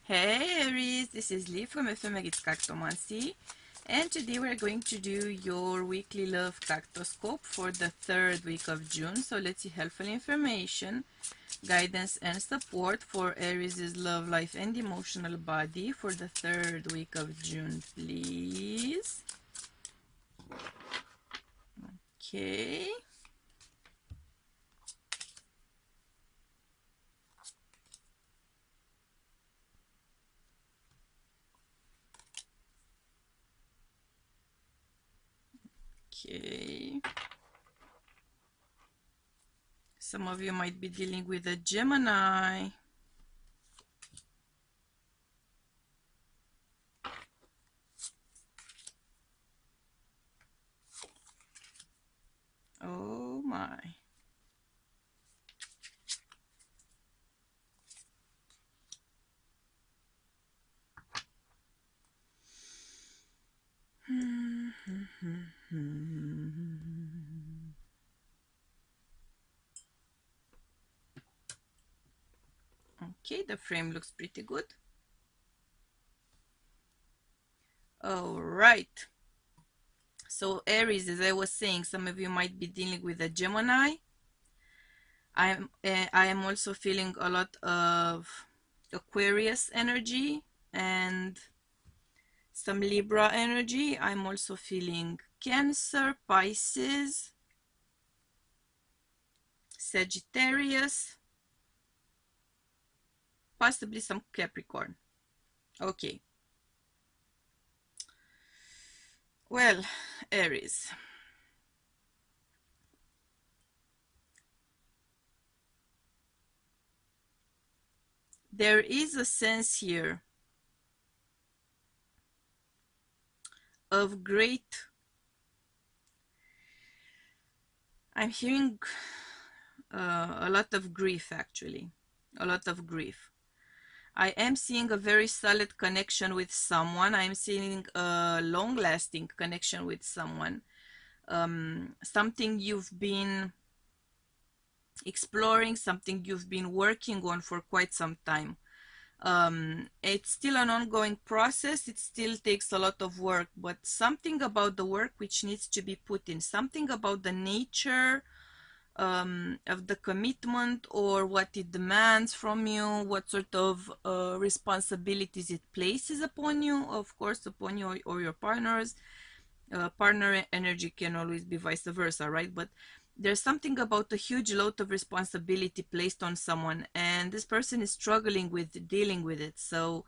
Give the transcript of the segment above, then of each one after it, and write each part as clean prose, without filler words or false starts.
Hey Aries, this is Lee from Ephemeris Cartomancy, and today we're going to do your weekly love cartoscope for the third week of June. So let's see helpful information, guidance and support for Aries' love life and emotional body for the third week of June, please. Okay. Okay. Some of you might be dealing with a Gemini. Oh my. Okay, the frame looks pretty good. All right. So Aries, as I was saying, some of you might be dealing with a Gemini. I am also feeling a lot of Aquarius energy and some Libra energy. I'm also feeling Cancer, Pisces, Sagittarius, possibly some Capricorn. Okay. Well, Aries. There is a sense here of great, I'm hearing a lot of grief, actually, a lot of grief. I am seeing a very solid connection with someone. I'm seeing a long-lasting connection with someone. Something you've been exploring, something you've been working on for quite some time. It's still an ongoing process. It still takes a lot of work, but something about the work which needs to be put in, something about the nature of the commitment or what it demands from you, what sort of responsibilities it places upon you, of course, upon you or your partners. Partner energy can always be vice versa, right? But there's something about a huge load of responsibility placed on someone, and this person is struggling with dealing with it. So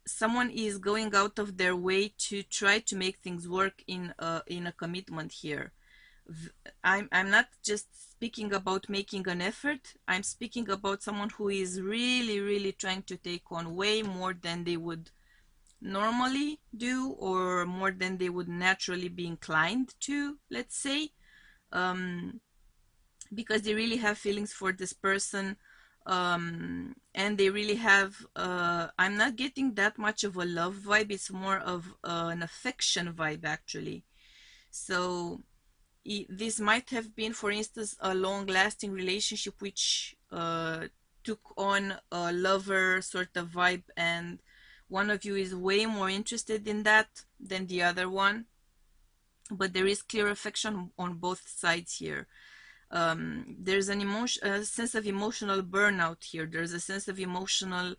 someone is going out of their way to try to make things work in a commitment here. I'm not just speaking about making an effort. I'm speaking about someone who is really trying to take on way more than they would normally do, or more than they would naturally be inclined to, let's say, because they really have feelings for this person, and they really have, I'm not getting that much of a love vibe. It's more of an affection vibe, actually. So this might have been, for instance, a long-lasting relationship which took on a lover sort of vibe, and one of you is way more interested in that than the other one, but there is clear affection on both sides here. There's a sense of emotional burnout here. There's a sense of emotional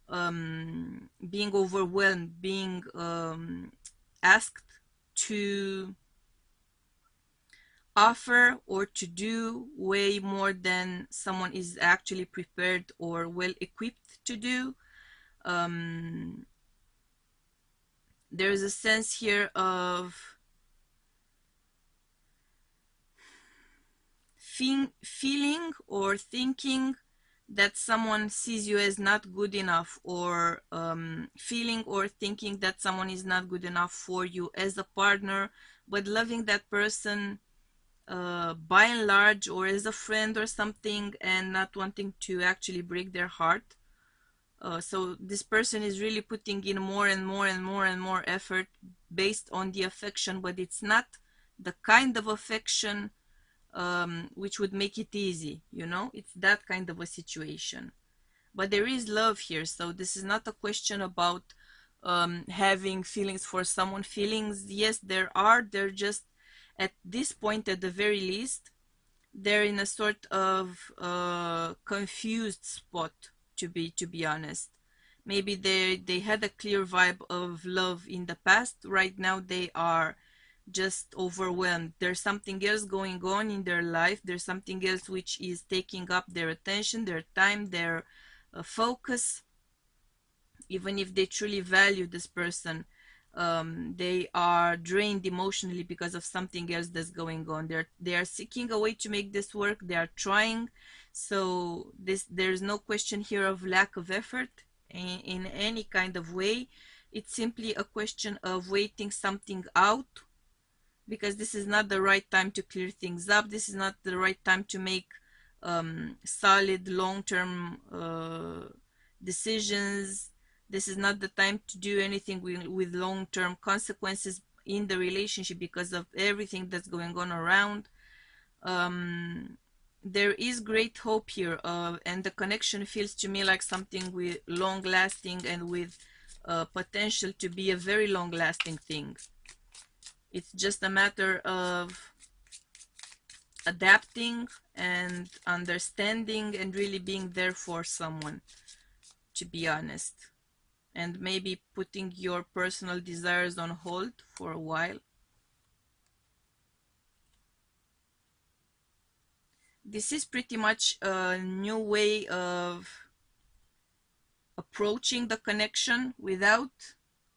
being overwhelmed, being asked to offer or to do way more than someone is actually prepared or well equipped to do. There's a sense here of feeling or thinking that someone sees you as not good enough, or feeling or thinking that someone is not good enough for you as a partner, but loving that person by and large, or as a friend or something, and not wanting to actually break their heart. So this person is really putting in more and more effort based on the affection, but it's not the kind of affection which would make it easy, you know? It's that kind of a situation. but there is love here. So this is not a question about having feelings for someone. Feelings, yes, there are. They're just at this point, at the very least, they're in a sort of confused spot. To be honest, maybe they had a clear vibe of love in the past. Right now, they are just overwhelmed. There's something else going on in their life. There's something else which is taking up their attention, their time, their focus. Even if they truly value this person, they are drained emotionally because of something else that's going on. They are seeking a way to make this work. They are trying. So there's no question here of lack of effort in any kind of way. It's simply a question of waiting something out, because this is not the right time to clear things up. This is not the right time to make solid long-term decisions. This is not the time to do anything with long-term consequences in the relationship because of everything that's going on around. There is great hope here, and the connection feels to me like something with long-lasting and with potential to be a very long-lasting thing. It's just a matter of adapting and understanding and really being there for someone, to be honest. And maybe putting your personal desires on hold for a while. This is pretty much a new way of approaching the connection without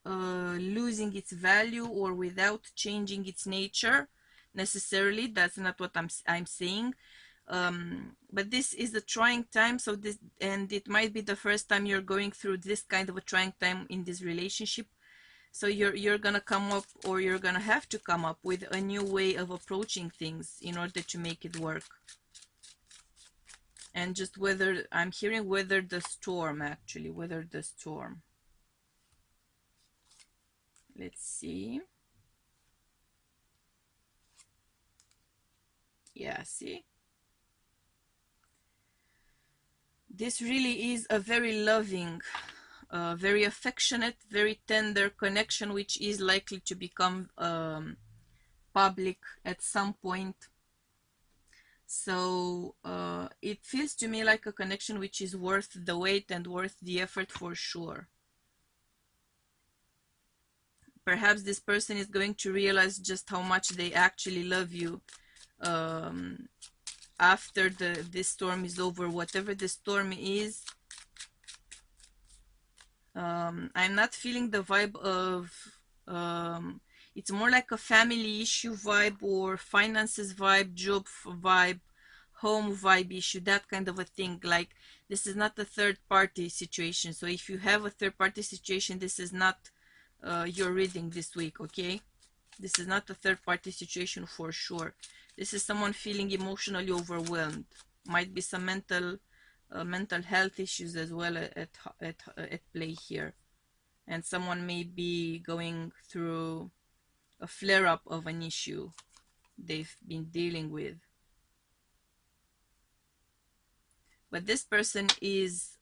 losing its value or without changing its nature necessarily. That's not what I'm saying. But this is a trying time. So this, and it might be the first time you're going through this kind of a trying time in this relationship. So you're gonna come up, or you're gonna have to come up with a new way of approaching things in order to make it work. And just weather, I'm hearing weather the storm, actually, weather the storm. Let's see. Yeah, see? This really is a very loving, very affectionate, very tender connection, which is likely to become public at some point. So it feels to me like a connection which is worth the wait and worth the effort for sure. Perhaps this person is going to realize just how much they actually love you after this storm is over, whatever the storm is. I'm not feeling the vibe of it's more like a family issue vibe, or finances vibe, job vibe, home vibe issue, that kind of a thing. Like, this is not a third party situation. So if you have a third party situation, this is not your reading this week, okay? This is not a third party situation for sure. This is someone feeling emotionally overwhelmed. Might be some mental health issues as well at play here. And someone may be going through a flare-up of an issue they've been dealing with. But this person is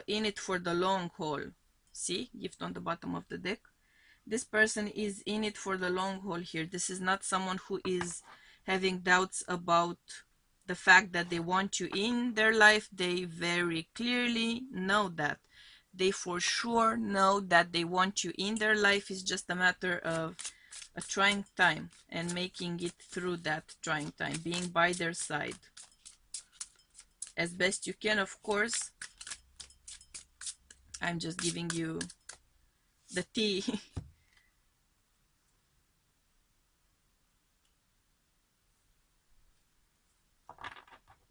in it for the long haul. See, gift on the bottom of the deck. This person is in it for the long haul here. This is not someone who is having doubts about the fact that they want you in their life. They very clearly know that. They for sure know that they want you in their life. It's just a matter of a trying time and making it through that trying time, being by their side as best you can, of course. I'm just giving you the tea.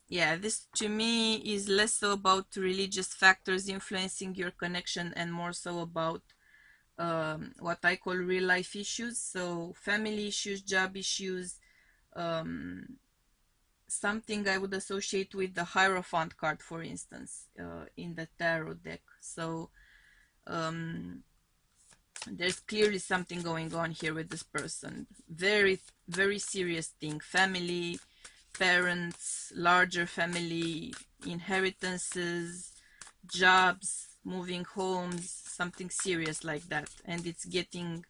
Yeah, this to me is less so about religious factors influencing your connection and more so about what I call real life issues. So family issues, job issues, something I would associate with the Hierophant card, for instance, in the tarot deck. So there's clearly something going on here with this person. Very, very serious thing. Family, parents, larger family, inheritances, jobs, moving homes, something serious like that. And it's getting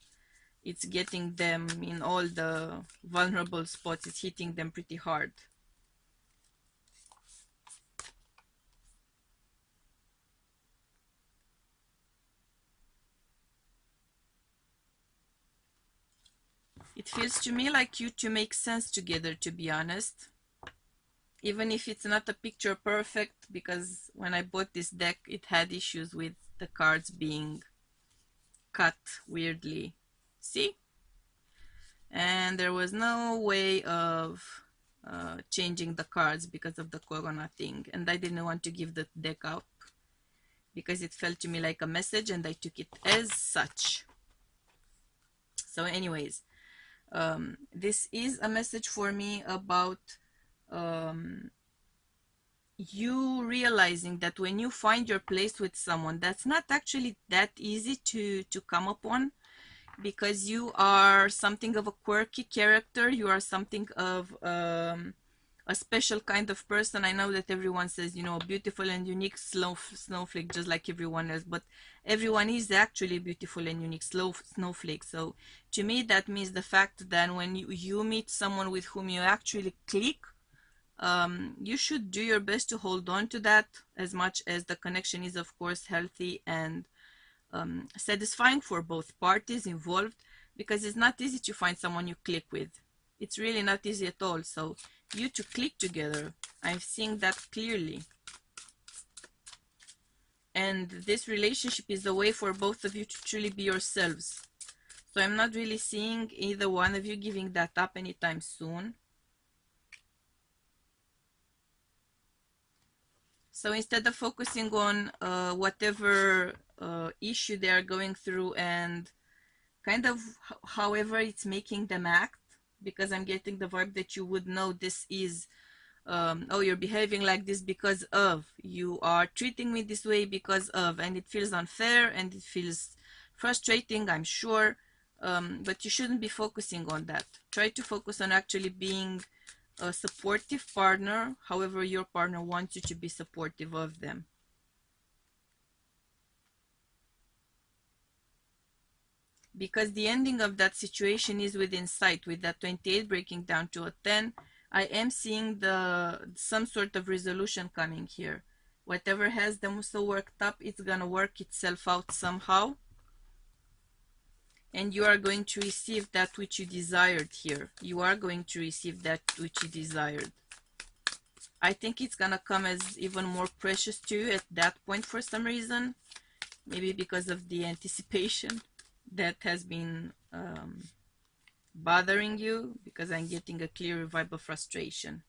them in all the vulnerable spots. It's hitting them pretty hard. It feels to me like you two make sense together, to be honest. Even if it's not a picture perfect, because when I bought this deck, it had issues with the cards being cut weirdly. See? And there was no way of changing the cards because of the corona thing. And I didn't want to give the deck up because it felt to me like a message and I took it as such. So anyways, this is a message for me about you realizing that when you find your place with someone, that's not actually that easy to come upon, because you are something of a quirky character. You are something of a special kind of person. I know that everyone says, you know, beautiful and unique snowflake, just like everyone else, but everyone is actually beautiful and unique snowflake. So to me, that means the fact that when you meet someone with whom you actually click, you should do your best to hold on to that, as much as the connection is, of course, healthy and satisfying for both parties involved, because it's not easy to find someone you click with. It's really not easy at all. So you to click together, I'm seeing that clearly. And this relationship is a way for both of you to truly be yourselves. So I'm not really seeing either one of you giving that up anytime soon. So instead of focusing on whatever issue they are going through and kind of however it's making them act, because I'm getting the vibe that you would know this is, oh, you're behaving like this because of, you are treating me this way because of, and it feels unfair and it feels frustrating, I'm sure, but you shouldn't be focusing on that. Try to focus on actually being a supportive partner, however your partner wants you to be supportive of them. Because the ending of that situation is within sight. With that 28 breaking down to a 10, I am seeing some sort of resolution coming here. Whatever has them so worked up, it's gonna work itself out somehow, and you are going to receive that which you desired here. You are going to receive that which you desired. I think it's gonna come as even more precious to you at that point for some reason, maybe because of the anticipation that has been bothering you, because I'm getting a clear vibe of frustration.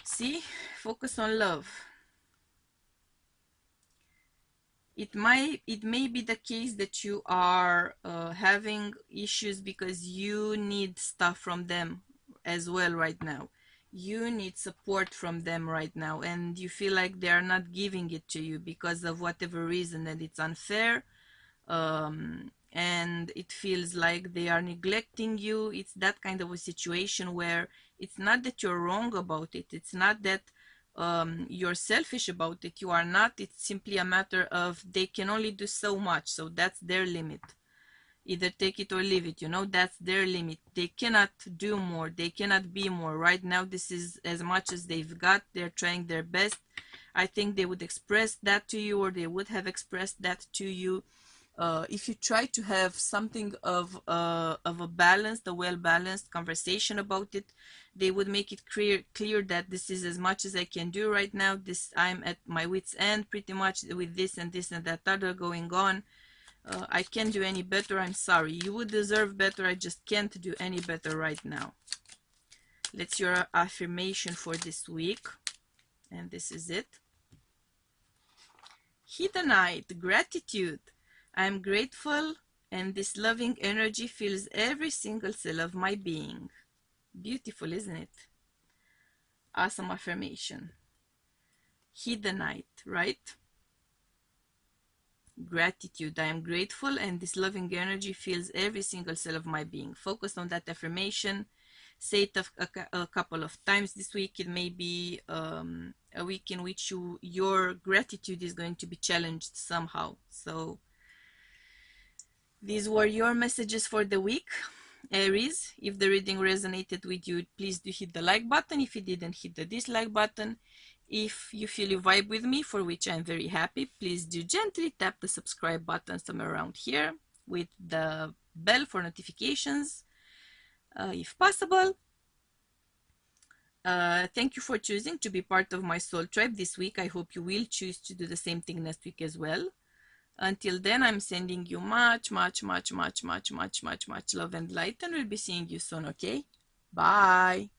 See, focus on love. It may be the case that you are having issues because you need stuff from them as well right now. You need support from them right now, and you feel like they are not giving it to you because of whatever reason, and it's unfair, and it feels like they are neglecting you. It's that kind of a situation where it's not that you're wrong about it. It's not that you're selfish about it. You are not. It's simply a matter of they can only do so much. So that's their limit. Either take it or leave it. You know, that's their limit. They cannot do more. They cannot be more. Right now, this is as much as they've got. They're trying their best. I think they would express that to you, or they would have expressed that to you. If you try to have something of a balanced, a well-balanced conversation about it, they would make it clear that this is as much as I can do right now. This, I'm at my wit's end pretty much with this and this and that other going on. I can't do any better. I'm sorry. You would deserve better. I just can't do any better right now. Let's your affirmation for this week, and this is it. Hedonite, gratitude. I am grateful, and this loving energy fills every single cell of my being. Beautiful, isn't it? Awesome affirmation. Hedonite, right? Gratitude. I am grateful, and this loving energy fills every single cell of my being. Focus on that affirmation. say it a couple of times this week. It may be a week in which your gratitude is going to be challenged somehow. So these were your messages for the week, Aries. If the reading resonated with you, please do hit the like button. If you didn't, hit the dislike button. If you feel you vibe with me, for which I'm very happy, please do gently tap the subscribe button somewhere around here with the bell for notifications, if possible. Thank you for choosing to be part of my soul tribe this week. I hope you will choose to do the same thing next week as well. Until then, I'm sending you much love and light, and we'll be seeing you soon, okay? Bye.